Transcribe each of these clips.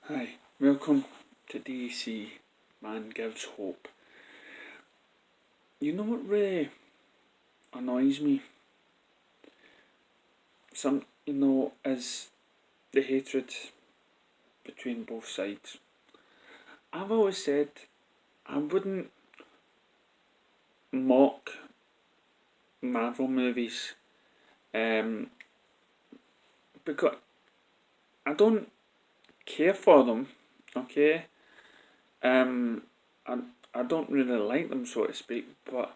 Hi, welcome to DC Man Gives Hope. You know what really annoys me? Is the hatred between both sides. I've always said I wouldn't mock Marvel movies, because I don't care for them. Okay, um, I I don't really like them, so to speak, but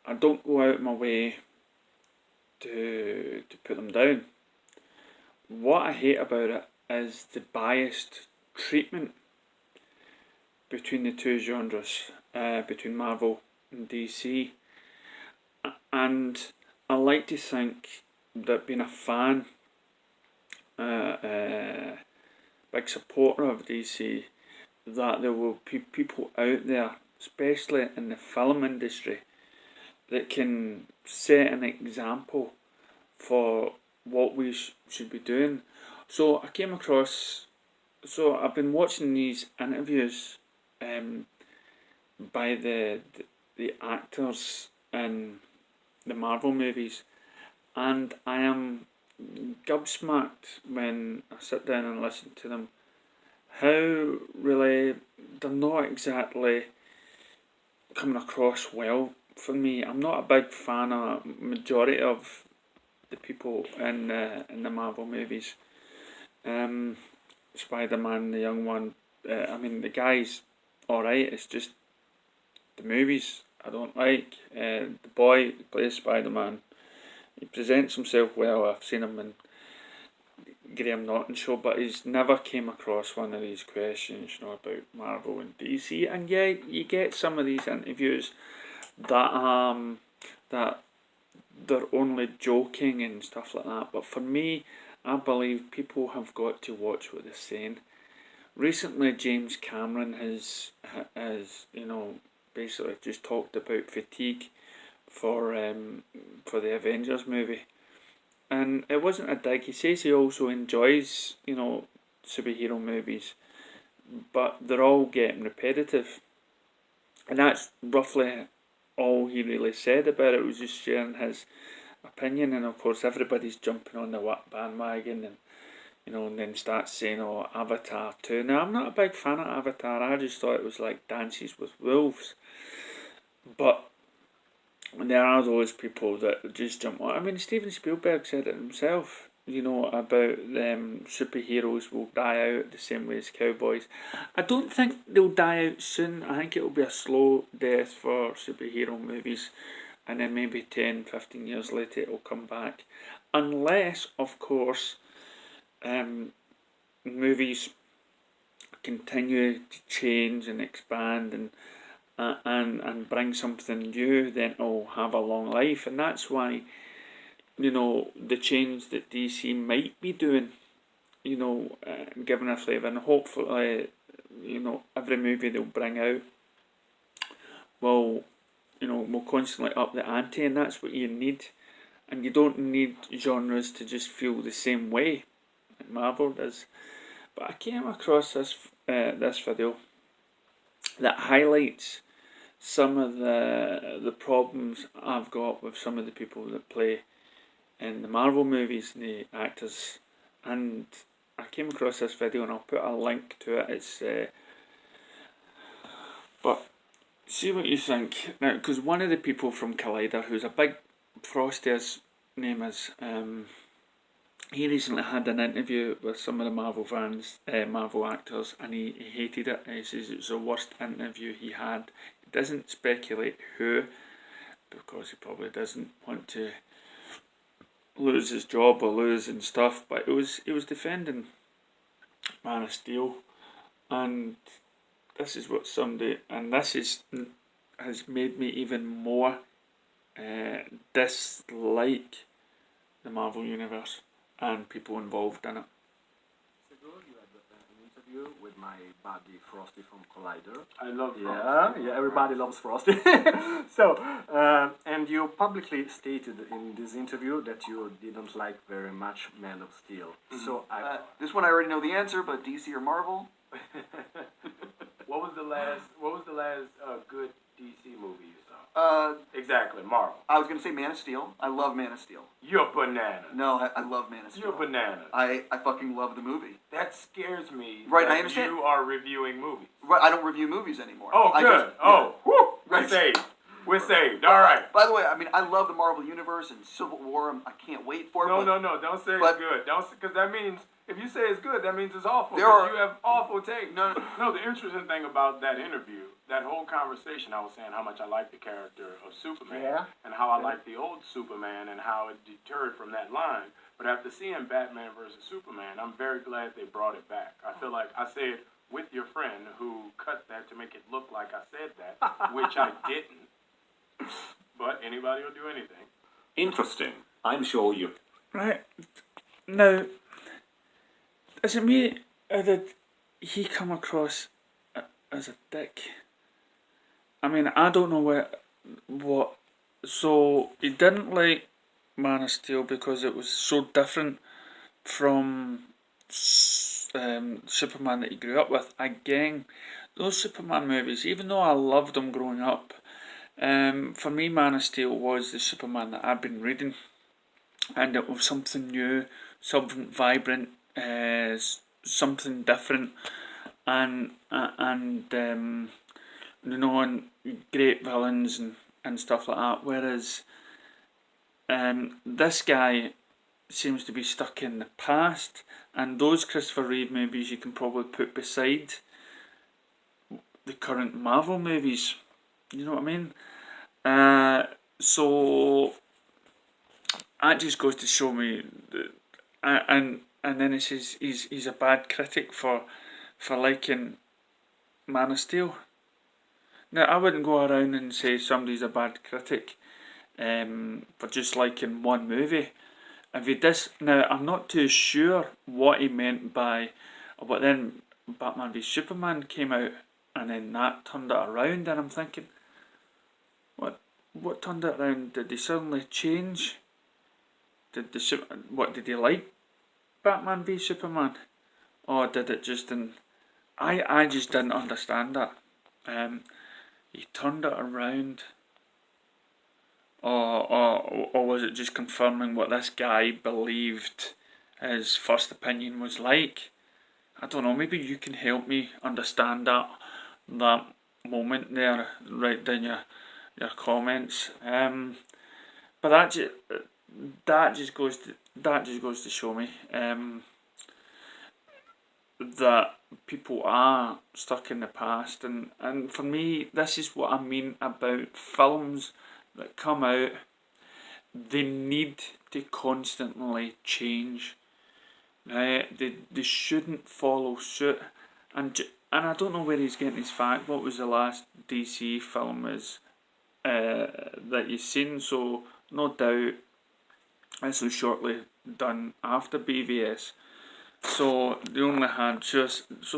I don't go out my way to put them down. What I hate about it is the biased treatment between the two genres, between Marvel and DC. And I like to think that being a fan, big supporter of DC, that there will be people out there, especially in the film industry, that can set an example for what we should be doing. So I've been watching these interviews um, by the actors in the Marvel movies, and I am gobsmacked when I sit down and listen to them. How really they're not exactly coming across well for me. I'm not a big fan of majority of the people in the Marvel movies. Um, Spider Man, the young one. I mean, the guy's alright. It's just the movies I don't like. The boy who plays Spider Man, he presents himself well. I've seen him in Graham Norton show, but he's never came across one of these questions, about Marvel and DC. And yeah, you get some of these interviews that they're only joking and stuff like that. But for me, I believe people have got to watch what they're saying. Recently, James Cameron has basically just talked about fatigue for the Avengers movie, and it wasn't a dig. He says he also enjoys superhero movies, but they're all getting repetitive, and that's roughly all he really said about it. It was just sharing his opinion, and of course everybody's jumping on the bandwagon, and then starts saying, "Oh, Avatar 2." Now, I'm not a big fan of Avatar. I just thought it was like Dances with Wolves. But there are those people that just jump on. I mean, Steven Spielberg said it himself, about superheroes will die out the same way as cowboys. I don't think they'll die out soon. I think it'll be a slow death for superhero movies. And then maybe 10, 15 years later it'll come back. Unless, of course, movies continue to change and expand and bring something new, then it'll have a long life. And that's why, the change that DC might be doing, giving a flavour, and hopefully, every movie they'll bring out will constantly up the ante, and that's what you need. And you don't need genres to just feel the same way like Marvel does. But I came across this video that highlights some of the problems I've got with some of the people that play in the Marvel movies, the actors. And I came across this video, and I'll put a link to it. But see what you think now, because one of the people from Collider, who's a big Frosty's name is, he recently had an interview with some of the Marvel fans, Marvel actors, and he hated it. He says it's the worst interview he had. He doesn't speculate who, because he probably doesn't want to lose his job or lose and stuff. But he was defending Man of Steel, and this is what somebody, and has made me even more dislike the Marvel universe and people involved in it. interview with my buddy Frosty from Collider. I love Yeah, yeah, everybody loves Frosty. So, and you publicly stated in this interview that you didn't like very much Man of Steel. So This one I already know the answer, but DC or Marvel? What was the last good DC movie you saw? Exactly, Marvel. I was gonna say Man of Steel. I love Man of Steel. You're banana. No, I love Man of Steel. You're banana. I fucking love the movie. That scares me. Right, that I understand. You are reviewing movies. Right, I don't review movies anymore. Oh, I good. just- Oh, yeah. whew. We're Right. saved. We're saved. All right. By the way, I mean I love the Marvel Universe and Civil War. I can't wait for it. No, but no. Don't say but- it's good. Don't, because that means if you say it's good, that means it's awful. There 'cause are- you have awful takes. No. No, the interesting thing about that interview, that whole conversation, I was saying how much I like the character of Superman, Yeah. and how I like the old Superman, and how it deterred from that line. But after seeing Batman versus Superman, I'm very glad they brought it back. I feel like I said with your friend who cut that to make it look like I said that, which I didn't. But anybody will do anything. Interesting. I'm sure you. Right. Now, is it me, or did he come across as a dick? I mean, I don't know what. So, he didn't like Man of Steel because it was so different from Superman that he grew up with. Again, those Superman movies, even though I loved them growing up, for me, Man of Steel was the Superman that I'd been reading, and it was something new, something vibrant, something different, and you know, and great villains and stuff like that. Whereas this guy seems to be stuck in the past, and those Christopher Reeve movies you can probably put beside the current Marvel movies. You know what I mean? So that just goes to show me, and then it says he's a bad critic for liking Man of Steel. Now I wouldn't go around and say somebody's a bad critic for just liking one movie. If he now I'm not too sure what he meant by, but then Batman v Superman came out, and then that turned it around, and I'm thinking, what turned it around? Did he suddenly change? Did he like Batman v Superman, or did it just I just didn't understand that. He turned it around, or was it just confirming what this guy believed his first opinion was like? I don't know. Maybe you can help me understand that moment there. Write down your comments. But that just goes to show me that people are stuck in the past, and for me, this is what I mean about films that come out. They need to constantly change. They shouldn't follow suit, and I don't know where he's getting his fact. What was the last DC film that you've seen? So no doubt this was shortly done after BVS. So they only had so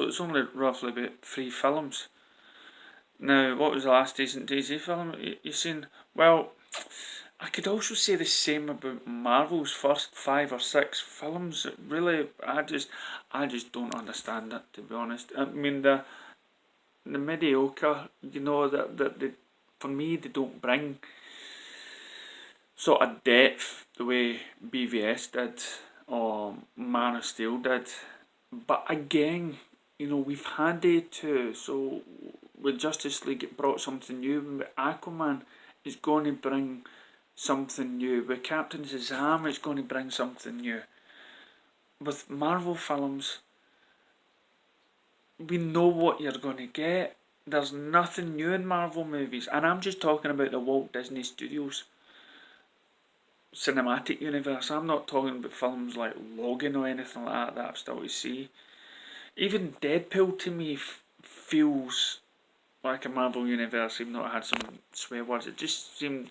it's only roughly about 3 films. Now, what was the last decent DC film you've seen? Well, I could also say the same about Marvel's first 5 or 6 films. Really, I just don't understand it, to be honest. I mean, the mediocre, you know, that they, for me, they don't bring sort of depth the way BVS did or Man of Steel did. But again, you know, we've had it too. So with Justice League, it brought something new. With Aquaman, it's going to bring something new. With Captain Shazam, it's going to bring something new. With Marvel films, we know what you're going to get. There's nothing new in Marvel movies, and I'm just talking about the Walt Disney Studios cinematic universe. I'm not talking about films like Logan or anything like that I've still to see. Even Deadpool to me feels like a Marvel universe, even though it had some swear words. It just seemed,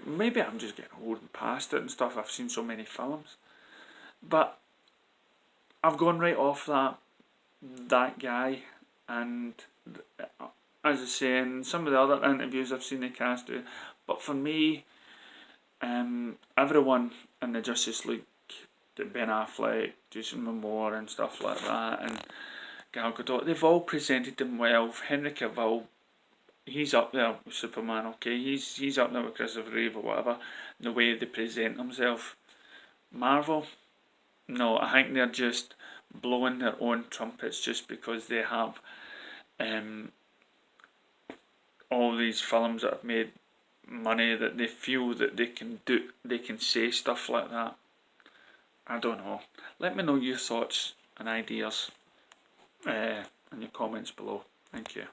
maybe I'm just getting old and past it and stuff. I've seen so many films, but I've gone right off that. that guy, and as I say, in some of the other interviews I've seen the cast do, but for me, everyone in the Justice League, Ben Affleck, Jason Momoa and stuff like that, and Gal Gadot, they've all presented them well. Henry Cavill, he's up there with Superman, okay, he's up there with Christopher Reeve or whatever, the way they present themselves. Marvel, no, I think they're just blowing their own trumpets just because they have all these films that have made money, that they feel that they can say stuff like that. I don't know. Let me know your thoughts and ideas in your comments below. Thank you.